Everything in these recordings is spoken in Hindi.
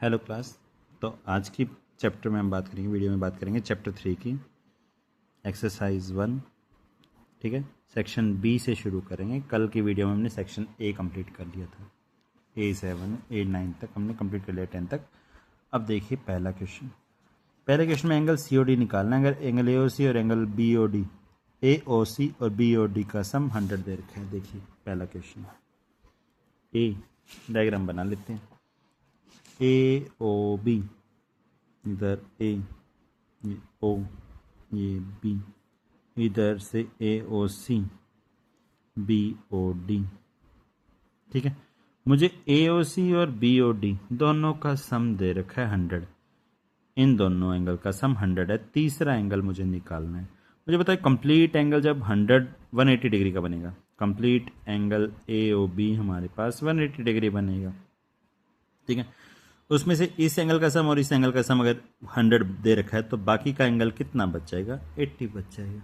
Hello class. तो आज की चैप्टर में हम बात करेंगे, वीडियो में बात करेंगे चैप्टर 3 की एक्सरसाइज 1। ठीक है, सेक्शन बी से शुरू करेंगे। कल की वीडियो में हमने सेक्शन ए कंप्लीट कर लिया था, A7 A9 तक हमने कंप्लीट कर लिया, 10 तक। अब देखिए पहला क्वेश्चन। पहले क्वेश्चन में एंगल COD निकालना है। अगर एंगल AOC और एंगल AOC और BOD का सम 100 दे रखा है। देखिए पहला क्वेश्चन, ए डायग्राम बना लेते हैं। AOB, इधर A, ये O, ये B, इधर से AOC BOD। ठीक है, मुझे AOC और BOD दोनों का सम दे रखा है 100। इन दोनों एंगल का सम 100 है। तीसरा एंगल मुझे निकालना है। मुझे बताए कंप्लीट एंगल जब 180 डिग्री का बनेगा, कंप्लीट एंगल AOB हमारे पास 180 डिग्री बनेगा। ठीक है, उसमें से इस एंगल का सम और इस एंगल का सम अगर 100 दे रखा है तो बाकी का एंगल कितना बच जाएगा? 80 बच जाएगा।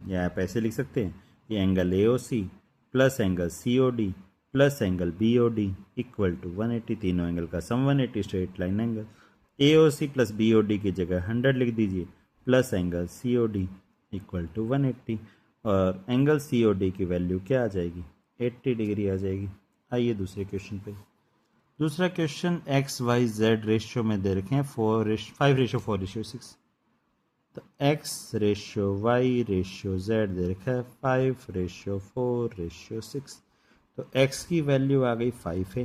या आप ऐसे लिख सकते हैं, ये angle AOC plus angle COD plus angle BOD equal to 180। तीनों एंगल का sum 180, straight line angle. AOC plus BOD की जगह 100 लिख दीजिए, plus angle COD equal to 180, और एंगल COD की वैल्यू क्या आ जाएगी? 80 डिग्री आ जाएगी। आइए दूसरे क्वेश्चन पे। दूसरा क्वेश्चन XYZ रेशियो में दे रखे हैं 5:4:6। तो X ratio Y ratio Z दे रखा है 5:4:6। तो X की वैल्यू आ गई 5 है,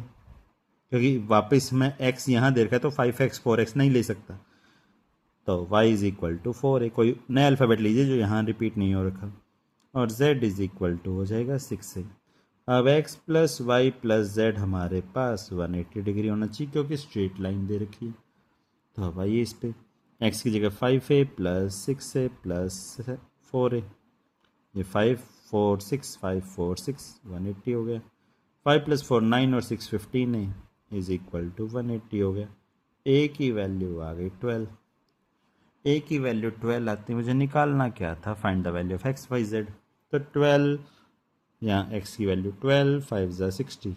क्योंकि वापस में X यहाँ दे रखा है तो 5x 4x नहीं ले सकता। तो Y इज इक्वल टू 4 है। कोई नया अल्फ़ाबेट लीजिए जो यहाँ रिपीट नहीं हो रखा, और Z इज इक्वल टू हो जाएगा 6 है। अब x plus y plus z हमारे पास 180 डिग्री होना चाहिए, क्योंकि स्ट्रेट लाइन दे रखी है। तो अब आइए इस पे, x की जगह 5 है प्लस 6 है प्लस 4 है। ये 5 4 6 5 4 6 180 हो गया। 5 प्लस 4 9 और 6 15 है, इज इक्वल टू 180 हो गया। a की वैल्यू आ गई 12। a की वैल्यू 12 आती है। मुझे निकालना क्या था? Find the value of x y z. तो 12, यहाँ x की वैल्यू 12, 5 ज़ा 60,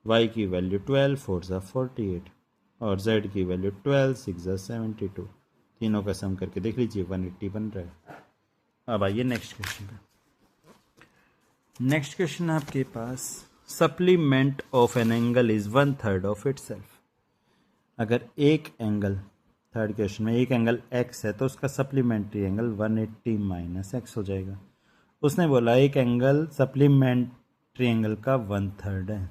y की वैल्यू 12, 4 ज़ा 48, और z की वैल्यू 12, 6 ज़ा 72। तीनों का सम करके देख लीजिए 180 बन रहा है। अब आइए नेक्स्ट क्वेश्चन पे। नेक्स्ट क्वेश्चन आपके पास, supplement of an angle is 1/3 of itself. अगर एक एंगल, थर्ड क्वेश्चन में एक एंगल x है तो उसका सप्लीमेंट्री एंगल 180 माइनस x हो जाएगा। उसने बोला एक एंगल सप्लीमेंट्री एंगल का 1/3 है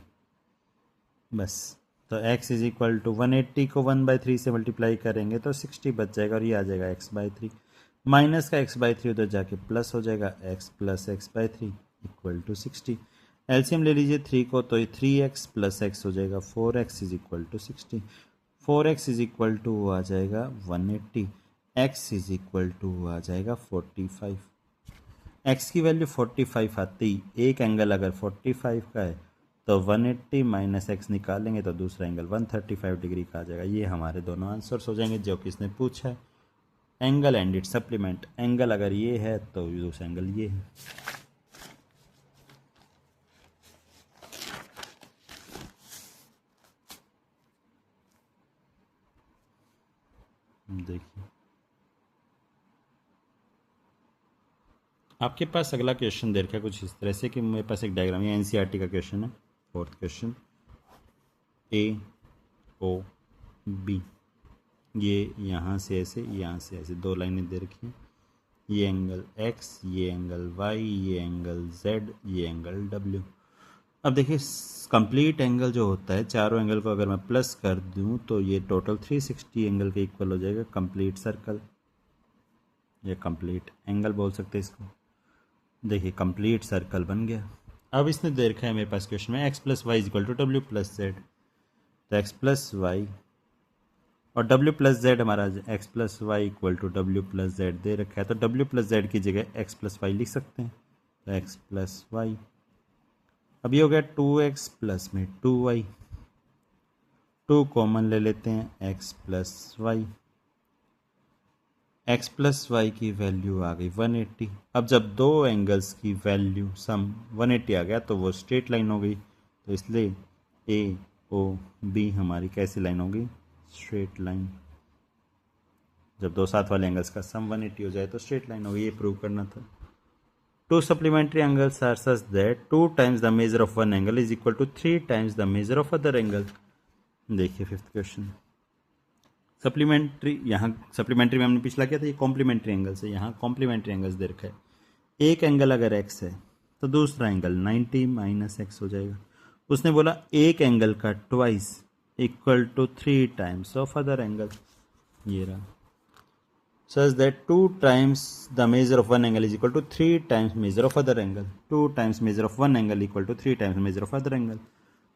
बस। तो x इज इक्वल टू 180 को 1/3 से मल्टीप्लाई करेंगे तो 60 बच जाएगा, और ये आ जाएगा x/3। माइनस का x/3 उधर जाके प्लस हो जाएगा, x plus x/3 equal to 60। LCM ले लीजिए 3 को, तो ये 3x प्लस x हो जाएगा 4x is equal to 60। 4x is equal to आ जाएगा 180, x इज इक्वल टू आ जाएगा 45। x की वैल्यू 45 आती, एक एंगल अगर 45 का है तो 180 माइनस एक्स निकालेंगे तो दूसरा एंगल 135 डिग्री का आ जाएगा। ये हमारे दोनों आंसर्स हो जाएंगे जो किसने पूछा है। Angle and it supplement, angle अगर ये है तो दूसरा एंगल ये है। देखिए आपके पास अगला क्वेश्चन दे रखा है कुछ इस तरह से कि मेरे पास एक डायग्राम, ये NCERT का क्वेश्चन है। फोर्थ क्वेश्चन, AOB, ये यहाँ से ऐसे, यहाँ से ऐसे दो लाइनें दे रखी हैं। ये एंगल x, ये एंगल y, ये एंगल z, ये एंगल w। अब देखिए कंप्लीट एंगल जो होता है, चारों एंगल को अगर मैं प्लस कर दूं तो ये टोटल 360 एंगल के इक्वल हो जाएगा। कंप्लीट सर्कल या कंप्लीट एंगल बोल सकते हैं इसको। देखिए कंप्लीट सर्कल बन गया। अब इसने दे रखा है मेरे पास क्वेश्चन में x plus Y is equal to W plus Z. तो x प्लस वाई और w प्लस जेड हमारा x plus Y equal to W plus Z दे रखा है। तो w प्लस जेड की जगह x प्लस वाई लिख सकते हैं। तो x प्लस वाई, अब ये हो गया 2x प्लस में 2y, 2 कॉमन ले लेते हैं, x plus y. x plus y की वैल्यू आ गई 180। अब जब दो एंगल्स की वैल्यू सम 180 आ गया तो वो स्ट्रेट लाइन हो गई। तो इसलिए ओ बी हमारी कैसी लाइन होगी, स्ट्रेट लाइन। जब दो साथ वाले एंगल्स का सम 180 हो जाए तो स्ट्रेट लाइन होगी, ये प्रूव करना था। Two supplementary angles are such that 2 times the measure of one angle is equal to 3 times the measure of other angle. देखिए फिफ्थ क्वेश्चन, सप्लीमेंट्री, यहाँ सप्लीमेंट्री में हमने पिछला किया था, ये कॉम्प्लीमेंट्री एंगल्स है, यहाँ कॉम्प्लीमेंट्री एंगल्स दे रखा है। एक एंगल अगर x है तो दूसरा एंगल 90 माइनस एक्स हो जाएगा। उसने बोला एक एंगल का twice equal to 3 times of other angle, ये रहा। Such that 2 times the measure of one angle is equal to 3 times measure of other angle, 2 times measure of one angle equal to 3 times measure of other angle.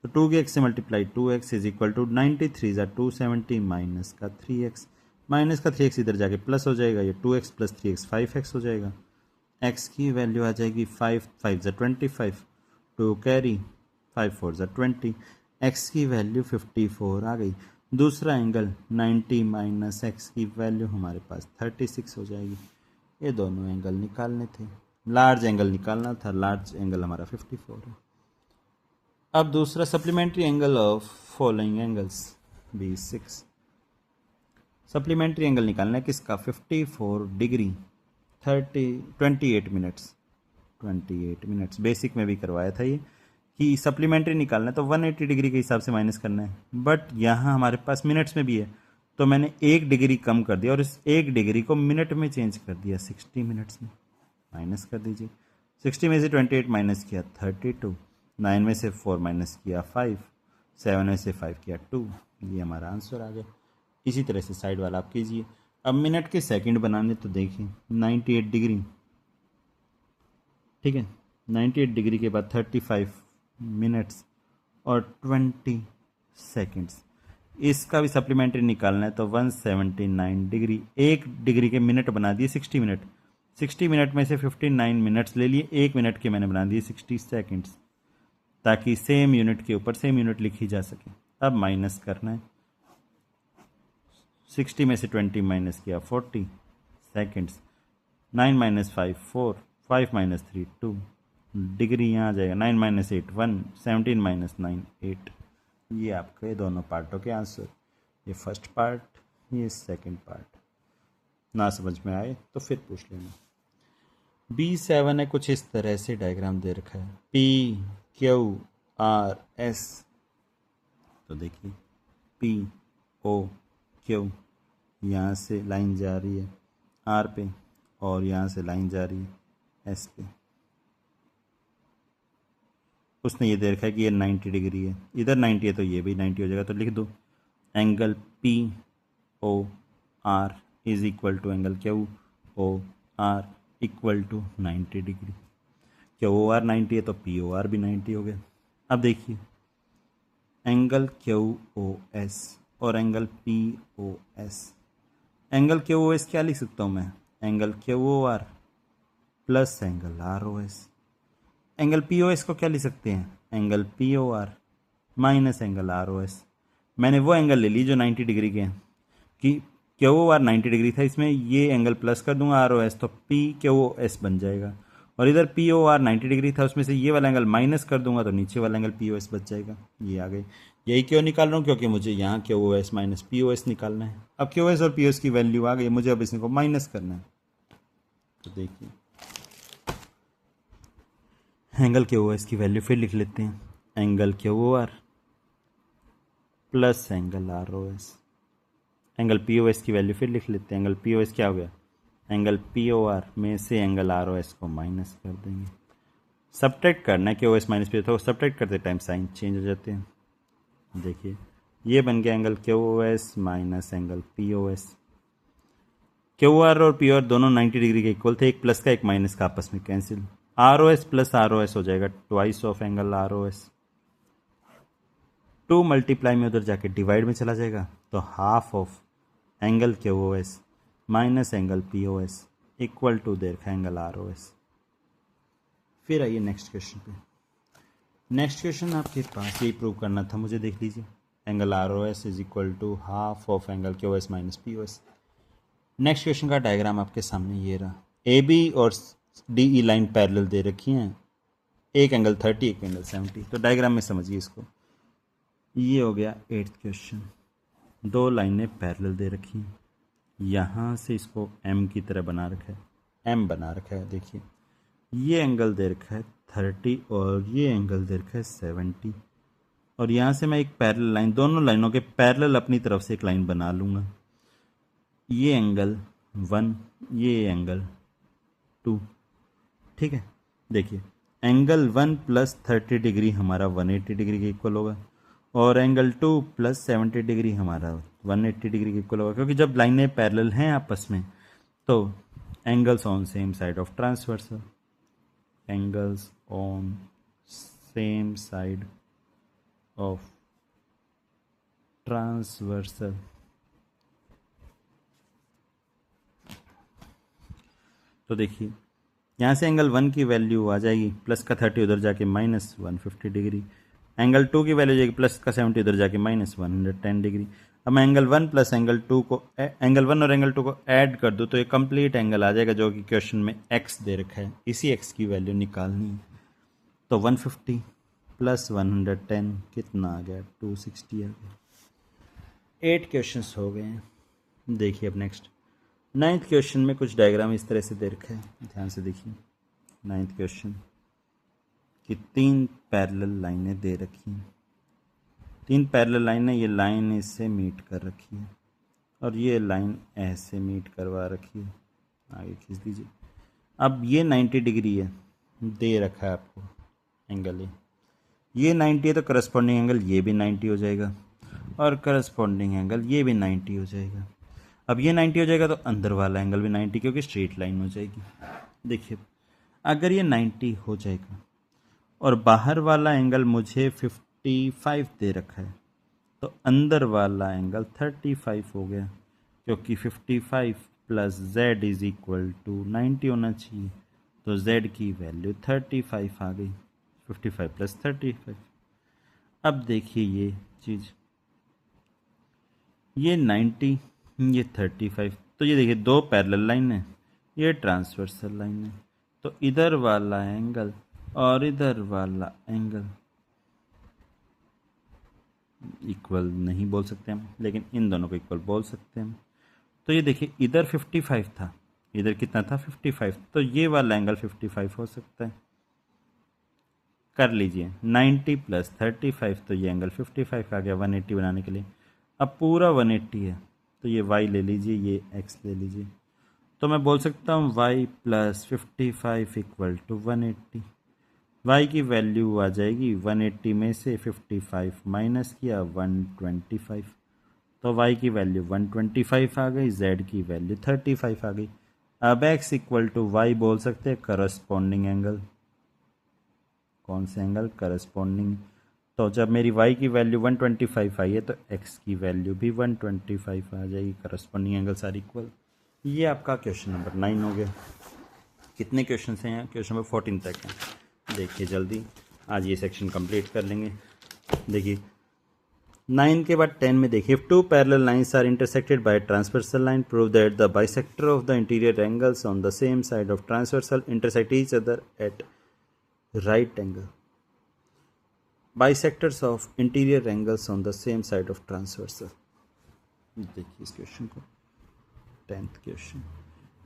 तो 2 के x से multiply 2x is equal to 93 ज़ा 270 माइनस का 3x, माइनस का 3x इधर जाके प्लस हो जाएगा, ये 2x प्लस 3x 5x हो जाएगा। x की वैल्यू आ जाएगी 5 5 ज़ा 25, 2 कैरी 5 4 ज़ा 20, x की वैल्यू 54 आ गई। दूसरा एंगल 90 माइनस x की वैल्यू हमारे पास 36 हो जाएगी। ये दोनों एंगल निकालने थे, लार्ज एंगल निकालना था, लार्ज एंगल हमारा 54 है। अब दूसरा supplementary angle of following angles B6, supplementary angle निकालना है किसका, 54 डिग्री 28 मिनट्स, 28 मिनट्स। बेसिक में भी करवाया था ये कि सप्लीमेंट्री निकालना है तो 180 डिग्री के हिसाब से माइनस करना है, बट यहाँ हमारे पास मिनट्स में भी है तो मैंने 1 डिग्री कम कर दिया और इस 1 डिग्री को मिनट में चेंज कर दिया, 60 मिनट्स में। माइनस कर दीजिए, 60 में से 28 माइनस किया 32, 9 में से 4 माइनस किया 5, 7 में से 5 किया 2, ये हमारा आंसर आ गया। इसी तरह से साइड वाला आप कीजिए। अब मिनट के सेकंड बनाने तो देखिए 98 डिग्री, ठीक है, 98 डिग्री के बाद 35 मिनट्स और 20 सेकंड्स। इसका भी सप्लीमेंट्री निकालना है तो 179 डिग्री, 1 डिग्री के मिनट बना दिए 60 मिनट, 60 मिनट में से 59 मिनट्स ले लिए, 1 मिनट के मैंने बना दिए 60 सेकंड्स, ताकि सेम यूनिट के ऊपर सेम यूनिट लिखी जा सके। अब माइनस करना है, 60 में से 20 माइनस किया 40 सेकंड्स, 9 माइनस 5 4, 5 माइनस 3 2, डिग्री यहाँ आ जाएगा, 9 माइनस 8 1, 17 माइनस 9 8। ये आपके दोनों पार्टों के आंसर, ये फर्स्ट पार्ट, ये सेकंड पार्ट। ना समझ में आए तो फिर पूछ लेना। B7 है, कुछ इस तरह से डायग्राम दे रखा है, P Q R S। तो देखिए P O Q, यहाँ से लाइन जा रही है R पे और यहाँ से लाइन जा रही है S पे। उसने ये दे रखा है कि ये 90 डिग्री है, इधर 90 है तो ये भी 90 हो जाएगा, तो लिख दो angle P O R is equal to angle Q O R equal to 90 degree. Q O R 90 है तो P O R भी 90 हो गया। अब देखिए एंगल Q O S और angle P O S, angle Q O S क्या लिख सकता हूँ मैं, angle Q O R plus angle R O S। Angle P O S को क्या लिख सकते हैं, angle P O R minus angle R O S। मैंने वो एंगल ले ली जो 90 डिग्री के हैं, कि Q O R 90 डिग्री था, इसमें ये एंगल प्लस कर दूंगा R O S तो P Q O S बन जाएगा, और इधर P O R 90 डिग्री था, उसमें से ये वाला एंगल माइनस कर दूंगा तो नीचे वाला एंगल P O S बच जाएगा। ये आ गई। यही क्यों निकाल रहा हूँ, क्योंकि मुझे यहाँ Q O S minus P O S निकालना है। अब Q O S और P O S की वैल्यू आ गई, मुझे अब इसको माइनस करना है। तो देखिए एंगल Q O S की वैल्यू फिर लिख लेते हैं, angle Q O R plus angle R O S। Angle P O S की वैल्यू फिर लिख लेते हैं, एंगल P O S क्या हो गया, एंगल P O R में से एंगल R O S को माइनस कर देंगे। सब्ट्रैक्ट करना है Q O S minus P, तो सब्ट्रैक्ट करते टाइम साइन चेंज हो जाते हैं। देखिए ये बन गया angle Q O S minus angle P O S। Q R और P R दोनों 90 डिग्री के इक्वल थे, एक प्लस का एक माइनस का आपस में cancel, R O S plus R O S हो जाएगा twice of angle R O S। 2 multiply में उधर जाके डिवाइड में चला जाएगा, तो half of angle Q O S minus angle P O S equal to there का एंगल R O S। फिर आइए नेक्स्ट क्वेश्चन पे। नेक्स्ट क्वेश्चन आपके पास यही प्रूव करना था मुझे, देख लीजिए angle R O S is equal to half of angle Q O S minus P O S। Next question का डायग्राम आपके सामने ये रहा, AB और DE लाइन पैरेलल दे रखी हैं, एक एंगल 30 एक एंगल 70। तो डायग्राम में समझिए इसको, ये हो गया 8th क्वेश्चन। दो लाइनें पैरेलल दे रखी हैं, यहाँ से इसको m की तरह बना रखा है, m बना रखा है। देखिए ये एंगल दे रखा है 30 और ये एंगल दे रखा है 70, और यहाँ से मैं एक पैरेलल लाइन, दोनों लाइनों के पैरेलल अपनी तरफ से एक लाइन बना लूँगा। ये एंगल 1, ये एंगल 2, ठीक है। देखिए एंगल 1 प्लस 30 डिग्री हमारा 180 डिग्री के इक्वल होगा, और एंगल 2 प्लस 70 डिग्री हमारा 180 डिग्री के इक्वल होगा, क्योंकि जब लाइनें पैरेलल हैं आपस में तो angles on same side of transversal, angles on same side of transversal. तो देखिए यहाँ से एंगल 1 की वैल्यू आ जाएगी प्लस का 30 उधर जाके माइनस 150 डिग्री, एंगल 2 की वैल्यू जाएगी प्लस का 70 उधर जाके माइनस 110 डिग्री। अब मैं एंगल 1 प्लस एंगल 2 को, एंगल 1 और एंगल 2 को ऐड कर दूँ तो ये कंप्लीट एंगल आ जाएगा, जो कि क्वेश्चन में x दे रखा है, इसी x की वैल्यू निकालनी है। तो 150 प्लस 110 कितना आ गया, 260 आ गया। 8 क्वेश्चंस हो गए हैं। देखिए अब नेक्स्ट 9th क्वेश्चन में कुछ डायग्राम इस तरह से दे रखा है, ध्यान से देखिए। 9th क्वेश्चन कि 3 पैरेलल लाइनें दे रखी हैं, 3 पैरेलल लाइनें, ये लाइन इससे मीट कर रखी है और ये लाइन ऐसे मीट करवा रखी है, आगे खींच दीजिए। अब ये 90 डिग्री है, दे रखा है आपको एंगल ये 90 है, तो करस्पॉन्डिंग एंगल ये भी 90 हो जाएगा और करस्पॉन्डिंग एंगल ये भी 90 हो जाएगा। अब ये 90 हो जाएगा तो अंदर वाला एंगल भी 90, क्योंकि स्ट्रेट लाइन हो जाएगी। देखिए अगर ये 90 हो जाएगा और बाहर वाला एंगल मुझे 55 दे रखा है, तो अंदर वाला एंगल 35 हो गया, क्योंकि 55 plus z is equal to 90 होना चाहिए, तो z की वैल्यू 35 आ गई, 55 प्लस 35। अब देखिए ये चीज़, ये 90, ये 35, तो ये देखिए दो पैरेलल लाइन है, ये ट्रांसवर्सल लाइन है, तो इधर वाला एंगल और इधर वाला एंगल इक्वल नहीं बोल सकते हम, लेकिन इन दोनों को इक्वल बोल सकते हैं हम। तो ये देखिए इधर 55 था, इधर कितना था 55, तो ये वाला एंगल 55 हो सकता है। कर लीजिए 90 प्लस 35, तो ये एंगल 55 आ गया 180 बनाने के लिए। अब पूरा 180 है, तो ये y ले लीजिए, ये x ले लीजिए, तो मैं बोल सकता हूँ y plus 55 equal to 180। y की वैल्यू आ जाएगी 180 में से 55 माइनस किया 125, तो y की वैल्यू 125 आ गई, z की वैल्यू 35 आ गई। अब x इक्वल टू y बोल सकते हैं करस्पॉन्डिंग एंगल, कौन से एंगल, करस्पॉन्डिंग। तो जब मेरी y की वैल्यू 125 आई है तो x की वैल्यू भी 125 आ जाएगी, करस्पॉन्डिंग एंगल सारी इक्वल। ये आपका क्वेश्चन नंबर 9 हो गया। कितने क्वेश्चन हैं यहाँ, क्वेश्चन नंबर 14 तक हैं। देखिए जल्दी आज ये सेक्शन कंप्लीट कर लेंगे। देखिए 9 के बाद 10 में देखिए, if two parallel lines are intersected by a transversal line, prove that the bisector of the interior angles on the same side of transversal intersect each other at right angle. Bisectors of interior angles on the same side of transversal. देखिए इस क्वेश्चन को, 10th क्वेश्चन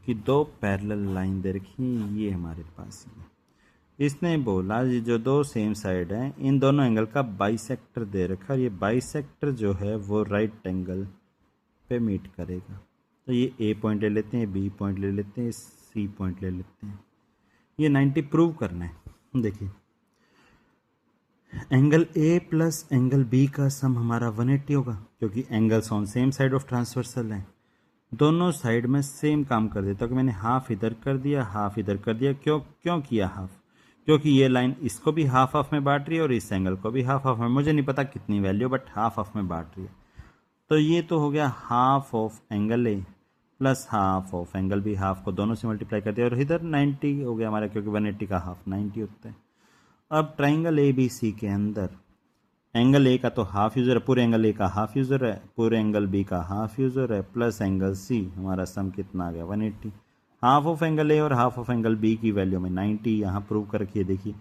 कि दो पैरेलल लाइन दे रखी है, ये हमारे पास है। इसने बोला ये जो दो सेम साइड हैं, इन दोनों एंगल का बाइसेक्टर दे रखा है, ये बाइसेक्टर जो है वो राइट एंगल पे मीट करेगा। तो ये ए पॉइंट ले लेते हैं, बी पॉइंट ले लेते हैं, सी पॉइंट ले लेते हैं। ये 90 प्रूव करना है। देखिए angle A plus angle B का सम हमारा 180 होगा, क्योंकि angles on same side of transversal हैं, दोनों साइड में सेम काम कर देता। तो मैंने हाफ इधर कर दिया, हाफ इधर कर दिया। क्यों किया हाफ, क्योंकि ये लाइन इसको भी हाफ हाफ में बांट रही है और इस एंगल को भी हाफ हाफ में, मुझे नहीं पता कितनी वैल्यू, बट हाफ हाफ में बांट रही है। तो ये तो हो गया half of angle A plus half of angle B, half को दोनों से मल्टीप्लाई कर दिया, और इधर 90 हो गया हमारा, क्योंकि 180 का हाफ 90 होता है। अब ट्राइंगल ए बी सी के अंदर एंगल ए का तो हाफ यूज़र है, पूरे एंगल ए का हाफ यूज़र है, पूरे एंगल बी का हाफ यूज़र है, प्लस एंगल सी, हमारा सम कितना आ गया 180। हाफ ऑफ एंगल ए और हाफ ऑफ एंगल बी की वैल्यू में 90 यहाँ प्रूव कर रखिए, देखिए,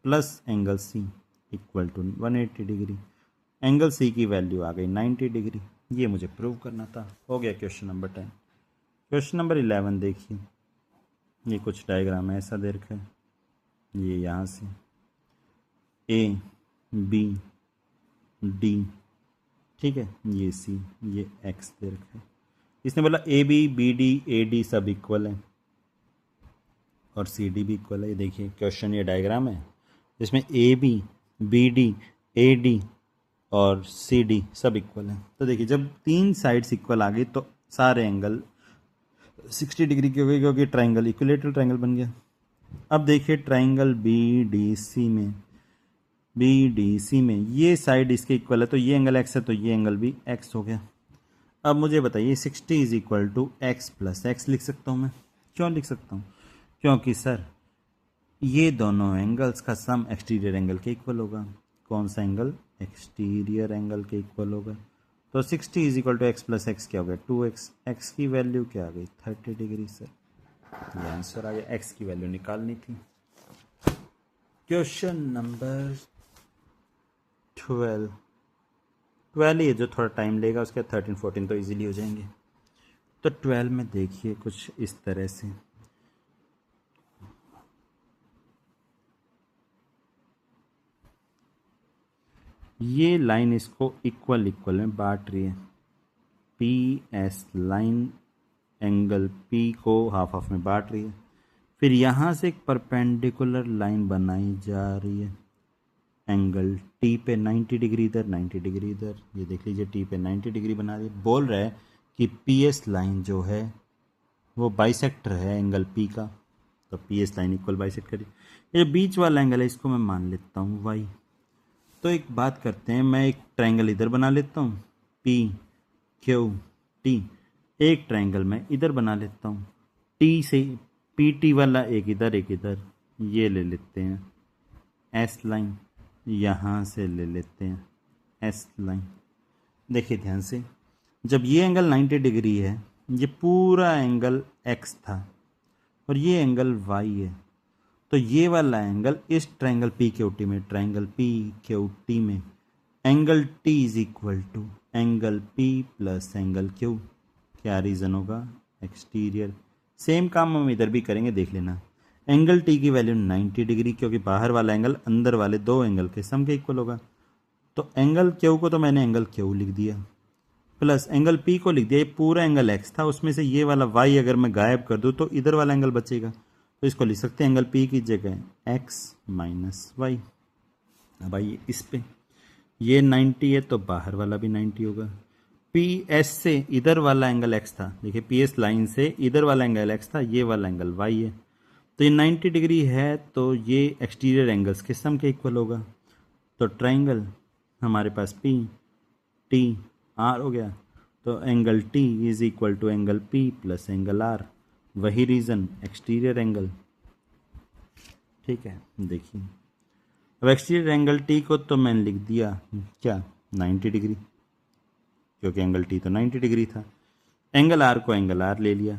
plus angle C equal to 180 degree. Angle C की वैल्यू आ गई 90 डिग्री। ये मुझे प्रूव करना था। हो गया क्वेश्चन नंबर 10। क्वेश्चन नंबर 11 देखिए, ये कुछ डायग्राम है ऐसा दे रखा है, ये यहाँ से ए बी डी, ठीक है, ये सी, ये एक्स दे रखा है। इसने बोला A B B D A D सब इक्वल है और सी डी भी इक्वल है। ये देखिए क्वेश्चन, ये डायग्राम है जिसमें A B B D A D और सी डी सब इक्वल है। तो देखिए जब तीन साइड्स इक्वल आ गई तो सारे एंगल 60 डिग्री की हो गई, क्योंकि ट्राइंगल इक्विलेटरल ट्राइंगल बन गया। अब देखिए ट्राइंगल बी डी सी में, बी डी सी में ये साइड इसके इक्वल है, तो ये एंगल एक्स है तो ये एंगल भी एक्स हो गया। अब मुझे बताइए 60 is equal to x plus x लिख सकता हूँ मैं। क्यों लिख सकता हूँ? क्योंकि सर ये दोनों एंगल्स का सम एक्सटीरियर एंगल के इक्वल होगा। कौन सा एंगल? एक्सटीरियर एंगल के इक्वल होगा। तो 60 is equal to x plus x क्या हो गया? 2x। एक्स की वैल्यू क्या आ गई? 30 डिग्री। सर ये आंसर आ गया, एक्स की वैल्यू निकालनी थी। क्वेश्चन नंबर 12 ये जो थोड़ा टाइम लेगा, उसके 13 14 तो इजीली हो जाएंगे। तो 12 में देखिए कुछ इस तरह से, ये लाइन इसको इक्वल इक्वल में बांट रही है। P S line angle P को हाफ हाफ में बांट रही है। फिर यहाँ से एक परपेंडिकुलर लाइन बनाई जा रही है एंगल टी पे 90 डिग्री इधर 90 डिग्री इधर। ये देख लीजिए टी पे 90 डिग्री बना रही है। बोल रहा है कि पी एस लाइन जो है वो बाइसेक्टर है एंगल पी का, तो P S line equal bisect करिए। ये बीच वाला एंगल है, इसको मैं मान लेता हूँ वाई। तो एक बात करते हैं, मैं एक ट्रायंगल इधर बना लेता हूँ पी क्यू टी, एक ट्रायंगल मैं इधर बना लेता हूँ टी से, पी टी वाला एक इधर ये ले लेते हैं एस लाइन, यहाँ से ले लेते हैं एस लाइन। देखिए ध्यान से, जब ये एंगल 90 डिग्री है, ये पूरा एंगल एक्स था और ये एंगल वाई है, तो ये वाला एंगल इस ट्रायंगल पी क्यू टी में, ट्रायंगल पी क्यू टी में angle T is equal to angle P plus angle Q. क्या रीज़न होगा? एक्सटीरियर। सेम काम हम इधर भी करेंगे, देख लेना। एंगल टी की वैल्यू 90 डिग्री, क्योंकि बाहर वाला एंगल अंदर वाले दो एंगल के सम के इक्वल होगा। तो एंगल क्यू को तो मैंने एंगल क्यू लिख दिया, प्लस एंगल पी को लिख दिया। ये पूरा एंगल एक्स था, उसमें से ये वाला वाई अगर मैं गायब कर दूँ तो इधर वाला एंगल बचेगा, तो इसको लिख सकते हैं एंगल पी की जगह एक्स माइनस वाई। अब आइए इस पे, ये 90 है तो बाहर वाला भी 90 होगा। पी एस से इधर वाला एंगल एक्स था, देखिए पी एस लाइन से इधर वाला एंगल एक्स था, ये वाला एंगल वाई है, तो ये 90 डिग्री है, तो ये एक्सटीरियर एंगल्स के सम के इक्वल होगा। तो ट्राइंगल हमारे पास पी टी आर हो गया, तो angle T is equal to angle P plus angle R. वही रीज़न एक्सटीरियर एंगल, ठीक है। देखिए अब एक्सटीरियर एंगल टी को तो मैंने लिख दिया क्या 90 डिग्री, क्योंकि एंगल टी तो 90 डिग्री था। एंगल आर को एंगल आर ले लिया।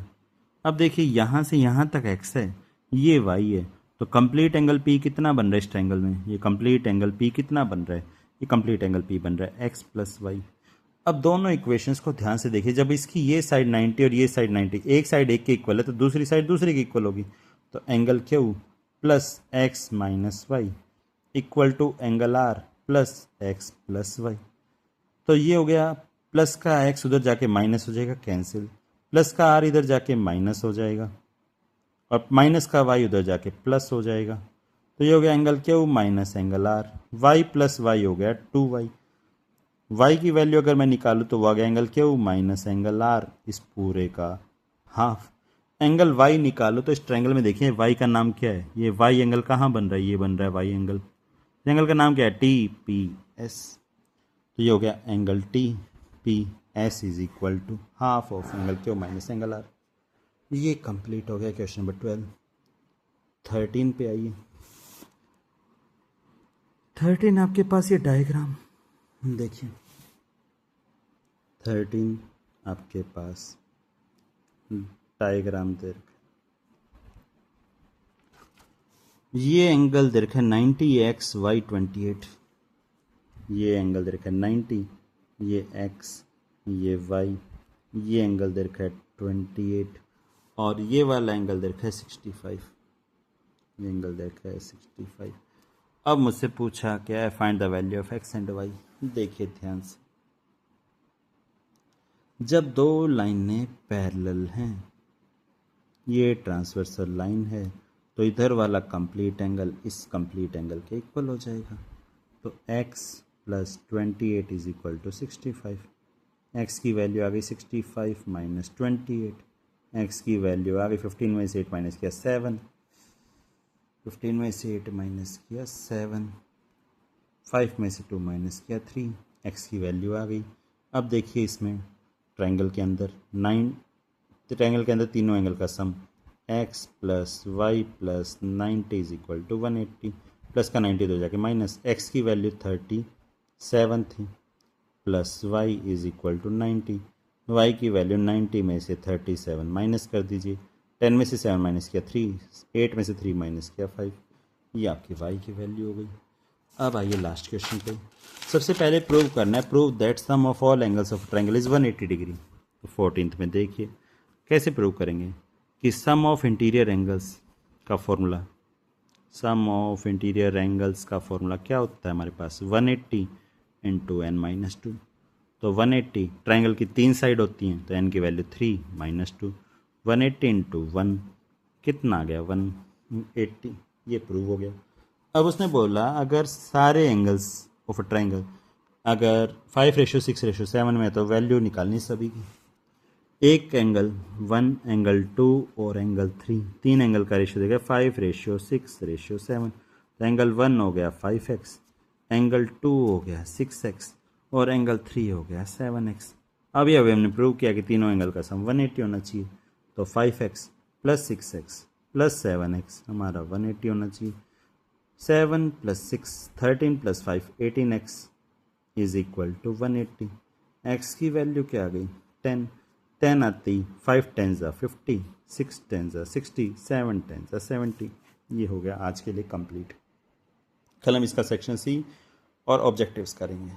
अब देखिए यहाँ से यहाँ तक एक्स है, ये वाई है, तो कंप्लीट एंगल पी कितना बन रहा है इस ट्रायंगल में? ये कंप्लीट एंगल पी कितना बन रहा है? ये कंप्लीट एंगल पी बन रहा है एक्स प्लस वाई। अब दोनों इक्वेशंस को ध्यान से देखिए, जब इसकी ये साइड 90 और ये साइड 90, एक साइड एक के इक्वल है तो दूसरी साइड दूसरे की इक्वल होगी। तो angle Q plus x minus y equal to angle R plus x plus y. तो ये हो गया, प्लस का एक्स उधर जाके माइनस हो जाएगा, कैंसिल, प्लस का आर इधर जाके माइनस हो जाएगा और माइनस का वाई उधर जाके प्लस हो जाएगा। तो ये हो गया angle Q minus angle R, y plus y हो गया 2y। y की वैल्यू अगर मैं निकालूँ तो वो आ गया angle Q minus angle R, इस पूरे का हाफ। एंगल y निकालो तो इस ट्रायंगल में देखिए y का नाम क्या है? ये y एंगल कहाँ बन रहा है? ये बन रहा है y एंगल। एंगल का नाम क्या है? T P S. तो ये हो गया angle T P S is equal to half of angle Q minus angle R. ये कंप्लीट हो गया क्वेश्चन नंबर 12। 13 पे आइए। 13 आपके पास ये डायग्राम देखिए, 13 आपके पास डायग्राम दे रखा, ये एंगल दे रखा है 90 एक्स वाई 28, ये एंगल दे रखा है 90, ये x, ये y, ये एंगल दे रखा है 28 और ये वाला एंगल दे रखा है 65। ये एंगल दे रखा है 65। अब मुझसे पूछा क्या है, find the value of x and y। देखिए ध्यान से, जब दो लाइनें पैरेलल हैं, ये ट्रांसवर्सल लाइन है, तो इधर वाला कंप्लीट एंगल इस कंप्लीट एंगल के इक्वल हो जाएगा। तो x plus 28 is equal to 65। x की वैल्यू आ गई 65 माइनस 28। x की वैल्यू आ गई 15 में से 8 माइनस किया 7, 15 में से 8 माइनस किया 7, 5 में से 2 माइनस किया 3। x की वैल्यू आ गई। अब देखिए इसमें ट्रायंगल के अंदर 9, ट्रायंगल के अंदर तीनों एंगल का sum x plus y plus 90 is equal to 180। Plus का 90 तो जाके माइनस, x की वैल्यू 37 थी plus y is equal to 90। y की वैल्यू 90 में से 37 माइनस कर दीजिए, 10 में से 7 माइनस किया 3, 8 में से 3 माइनस किया 5। ये आपकी y की वैल्यू हो गई। अब आइए लास्ट क्वेश्चन पे। सबसे पहले प्रूव करना है, prove that sum of all angles of triangle is 180 degree. तो 14th में देखिए कैसे प्रूव करेंगे कि सम ऑफ इंटीरियर एंगल्स का formula, sum of interior angles का फॉर्मूला क्या होता है हमारे पास, 180 इंटू एन माइनस 2। तो 180 ट्रायंगल की 3 साइड होती हैं, तो एन की वैल्यू 3 माइनस 2, 180 इंटू 1 कितना आ गया 180। ये प्रूव हो गया। अब उसने बोला अगर सारे एंगल्स ऑफ अ ट्रायंगल अगर 5:6:7 में है तो वैल्यू निकालनी सभी की। एक एंगल 1, एंगल 2 और एंगल 3, तीन एंगल का रेशियो देगा 5:6:7। तो एंगल 1 हो गया 5x, एंगल 2 हो गया 6x और एंगल 3 हो गया 7x। अभी हमने प्रूव किया कि तीनों एंगल का सम 180 होना चाहिए। तो 5x plus 6x plus 7x हमारा 180 होना चाहिए। 7 plus 6 13 plus 5 18x is equal to 180। x की वैल्यू क्या आ गई 10, 10 आती, 5 10s 50, 6 10s 60, 7 10s 70। ये हो गया आज के लिए कंप्लीट। कल हम इसका सेक्शन सी और ऑब्जेक्टिव्स करेंगे।